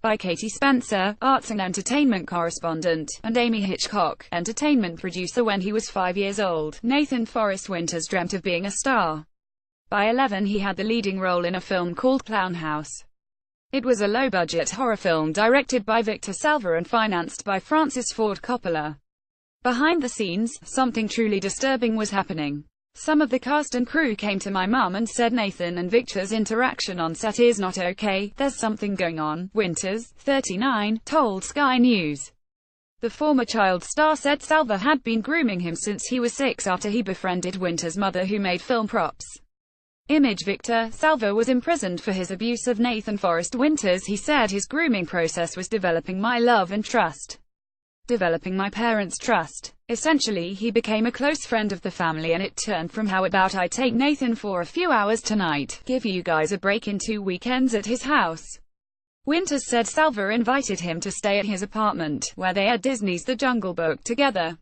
by Katie Spencer, arts and entertainment correspondent, and Amy Hitchcock, entertainment producer. When he was 5 years old, Nathan Forrest Winters dreamt of being a star. By 11 he had the leading role in a film called Clown House. It was a low-budget horror film directed by Victor Salva and financed by Francis Ford Coppola. Behind the scenes, something truly disturbing was happening. Some of the cast and crew came to my mum and said Nathan and Victor's interaction on set is not okay, there's something going on, Winters, 39, told Sky News. The former child star said Salva had been grooming him since he was 6 after he befriended Winters' mother who made film props. Image. Victor Salva was imprisoned for his abuse of Nathan Forrest Winters. He said his grooming process was developing my love and trust. Developing my parents' trust. Essentially, he became a close friend of the family, and it turned from how about I take Nathan for a few hours tonight, give you guys a break in 2 weekends at his house. Winters said Salva invited him to stay at his apartment, where they had Disney's The Jungle Book together.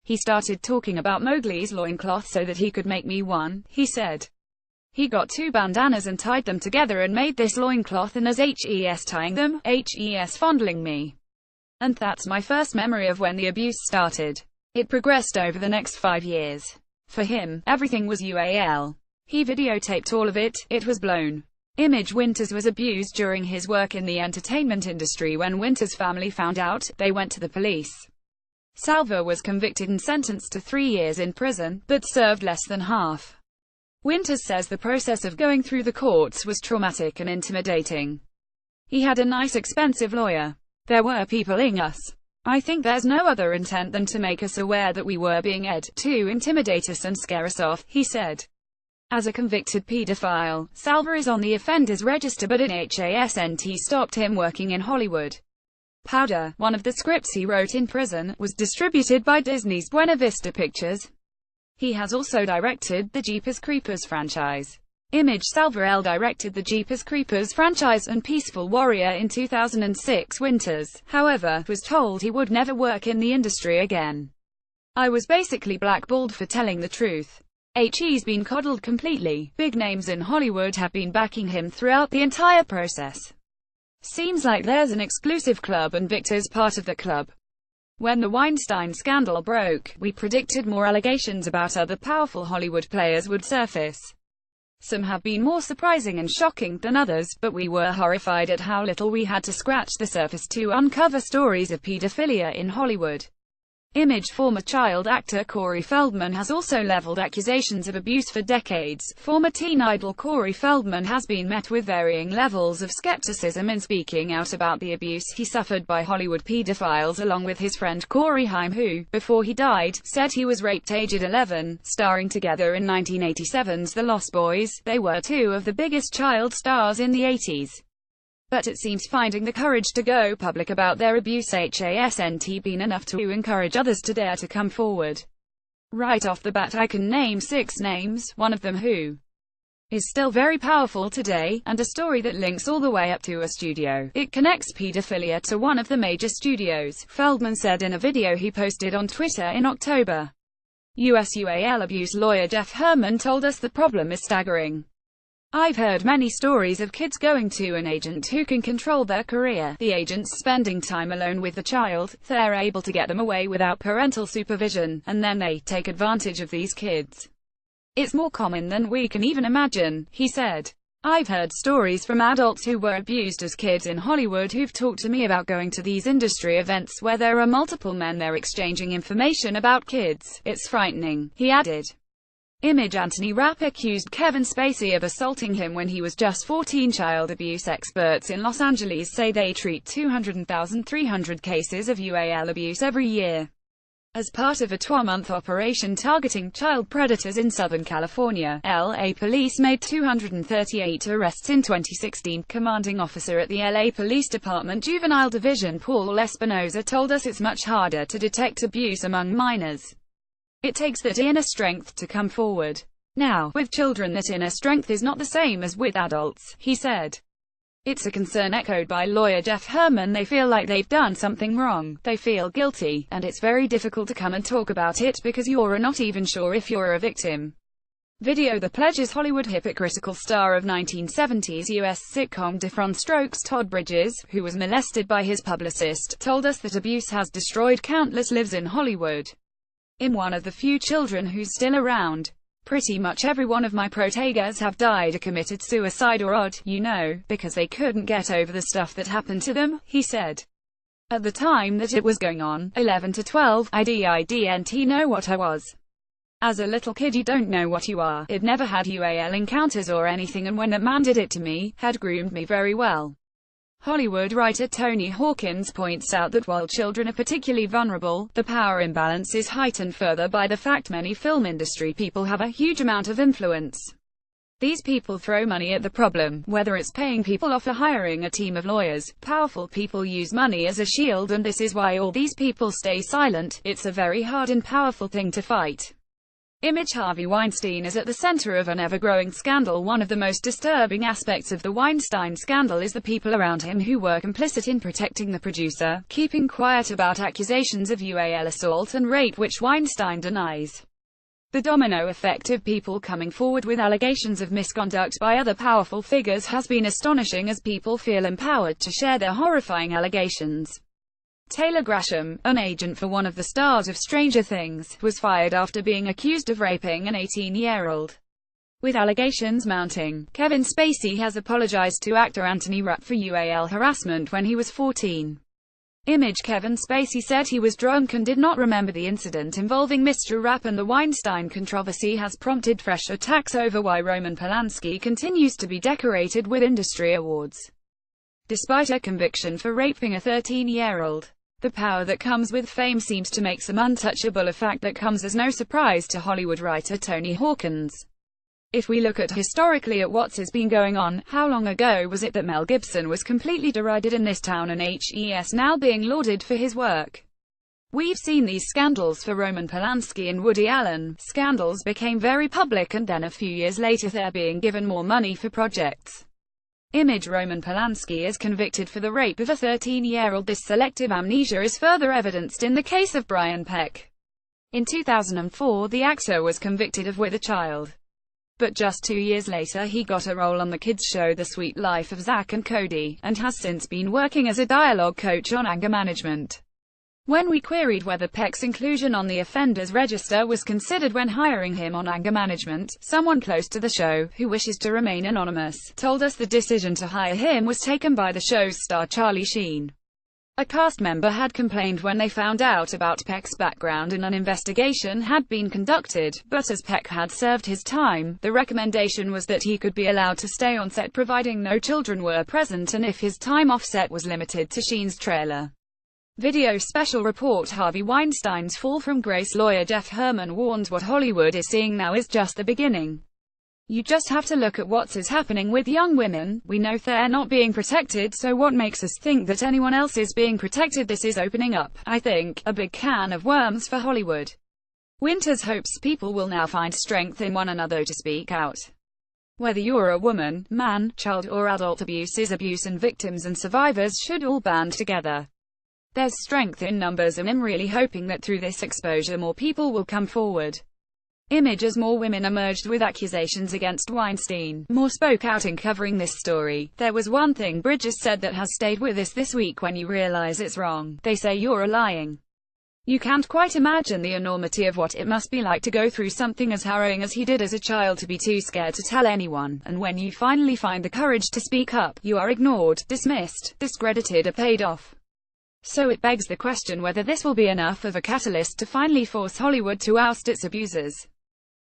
He started talking about Mowgli's loincloth so that he could make me one, he said. He got 2 bandanas and tied them together and made this loincloth, and as HES tying them, HES fondling me. And that's my first memory of when the abuse started. It progressed over the next 5 years. For him, everything was UAL. He videotaped all of it, it was blown. Image. Winters was abused during his work in the entertainment industry. When Winters' family found out, they went to the police. Salva was convicted and sentenced to 3 years in prison, but served less than half. Winters says the process of going through the courts was traumatic and intimidating. He had a nice expensive lawyer. There were people ing us. I think there's no other intent than to make us aware that we were being to intimidate us and scare us off, he said. As a convicted pedophile, Salva is on the offenders register, but an HASNT stopped him working in Hollywood. Powder, one of the scripts he wrote in prison, was distributed by Disney's Buena Vista Pictures. He has also directed the Jeepers Creepers franchise. Image. Salva directed the Jeepers Creepers franchise and Peaceful Warrior in 2006. Winters, however, was told he would never work in the industry again. I was basically blackballed for telling the truth. He's been coddled completely. Big names in Hollywood have been backing him throughout the entire process. Seems like there's an exclusive club and Victor's part of the club. When the Weinstein scandal broke, we predicted more allegations about other powerful Hollywood players would surface. Some have been more surprising and shocking than others, but we were horrified at how little we had to scratch the surface to uncover stories of pedophilia in Hollywood. Image. Former child actor Corey Feldman has also leveled accusations of abuse for decades. Former teen idol Corey Feldman has been met with varying levels of skepticism in speaking out about the abuse he suffered by Hollywood pedophiles, along with his friend Corey Haim, who, before he died, said he was raped aged 11. Starring together in 1987's The Lost Boys, they were 2 of the biggest child stars in the 80s. But it seems finding the courage to go public about their abuse hasn't been enough to encourage others to dare to come forward. Right off the bat I can name 6 names, one of them who is still very powerful today, and a story that links all the way up to a studio. It connects pedophilia to one of the major studios, Feldman said in a video he posted on Twitter in October. US UAL abuse lawyer Jeff Herman told us the problem is staggering. I've heard many stories of kids going to an agent who can control their career, the agent's spending time alone with the child, they're able to get them away without parental supervision, and then they take advantage of these kids. It's more common than we can even imagine, he said. I've heard stories from adults who were abused as kids in Hollywood who've talked to me about going to these industry events where there are multiple men there exchanging information about kids. It's frightening, he added. Image. Anthony Rapp accused Kevin Spacey of assaulting him when he was just 14. Child abuse experts in Los Angeles say they treat 200,300 cases of UAL abuse every year. As part of a 12-month operation targeting child predators in Southern California, LA police made 238 arrests in 2016. Commanding officer at the LA Police Department Juvenile Division Paul Espinoza told us it's much harder to detect abuse among minors. It takes that inner strength to come forward. Now, with children that inner strength is not the same as with adults, he said. It's a concern echoed by lawyer Jeff Herman. They feel like they've done something wrong, they feel guilty, and it's very difficult to come and talk about it because you're not even sure if you're a victim. Video. The Pledge's Hollywood hypocritical star of 1970s U.S. sitcom Diff'rent Strokes, Todd Bridges, who was molested by his publicist, told us that abuse has destroyed countless lives in Hollywood. "I'm one of the few children who's still around. Pretty much every one of my protagas have died or committed suicide or odd, you know, because they couldn't get over the stuff that happened to them," he said. At the time that it was going on, 11 to 12, I didn't know what I was. As a little kid you don't know what you are. I'd never had UAL encounters or anything, and when that man did it to me, had groomed me very well. Hollywood writer Tony Hawkins points out that while children are particularly vulnerable, the power imbalance is heightened further by the fact many film industry people have a huge amount of influence. These people throw money at the problem, whether it's paying people off or hiring a team of lawyers. Powerful people use money as a shield, and this is why all these people stay silent. It's a very hard and powerful thing to fight. Image. Harvey Weinstein is at the center of an ever-growing scandal. One of the most disturbing aspects of the Weinstein scandal is the people around him who were complicit in protecting the producer, keeping quiet about accusations of UAL assault and rape which Weinstein denies. The domino effect of people coming forward with allegations of misconduct by other powerful figures has been astonishing, as people feel empowered to share their horrifying allegations. Taylor Grasham, an agent for one of the stars of Stranger Things, was fired after being accused of raping an 18-year-old. With allegations mounting, Kevin Spacey has apologized to actor Anthony Rapp for UAL harassment when he was 14. Image. Kevin Spacey said he was drunk and did not remember the incident involving Mr. Rapp, and the Weinstein controversy has prompted fresh attacks over why Roman Polanski continues to be decorated with industry awards, despite a conviction for raping a 13-year-old. The power that comes with fame seems to make some untouchable, a fact that comes as no surprise to Hollywood writer Tony Hawkins. If we look at historically at what has been going on, how long ago was it that Mel Gibson was completely derided in this town and he's now being lauded for his work? We've seen these scandals for Roman Polanski and Woody Allen. Scandals became very public, and then a few years later they're being given more money for projects. Image. Roman Polanski is convicted for the rape of a 13-year-old. This selective amnesia is further evidenced in the case of Brian Peck. In 2004, the actor was convicted of with a child. But just 2 years later he got a role on the kids show The Sweet Life of Zack and Cody, and has since been working as a dialogue coach on anger management. When we queried whether Peck's inclusion on the offenders register was considered when hiring him on anger management, someone close to the show, who wishes to remain anonymous, told us the decision to hire him was taken by the show's star Charlie Sheen. A cast member had complained when they found out about Peck's background and an investigation had been conducted, but as Peck had served his time, the recommendation was that he could be allowed to stay on set providing no children were present and if his time off set was limited to Sheen's trailer. Video. Special report. Harvey Weinstein's fall from grace. Lawyer Jeff Herman warns what Hollywood is seeing now is just the beginning. You just have to look at what is happening with young women. We know they're not being protected, so what makes us think that anyone else is being protected? This is opening up, I think, a big can of worms for Hollywood. Winters hopes people will now find strength in one another to speak out. Whether you're a woman, man, child or adult, abuse is abuse, and victims and survivors should all band together. There's strength in numbers, and I'm really hoping that through this exposure more people will come forward. Image. As more women emerged with accusations against Weinstein, more spoke out in covering this story. There was one thing Bridges said that has stayed with us this week: when you realize it's wrong, they say you're lying. You can't quite imagine the enormity of what it must be like to go through something as harrowing as he did as a child, to be too scared to tell anyone, and when you finally find the courage to speak up, you are ignored, dismissed, discredited or paid off. So it begs the question whether this will be enough of a catalyst to finally force Hollywood to oust its abusers.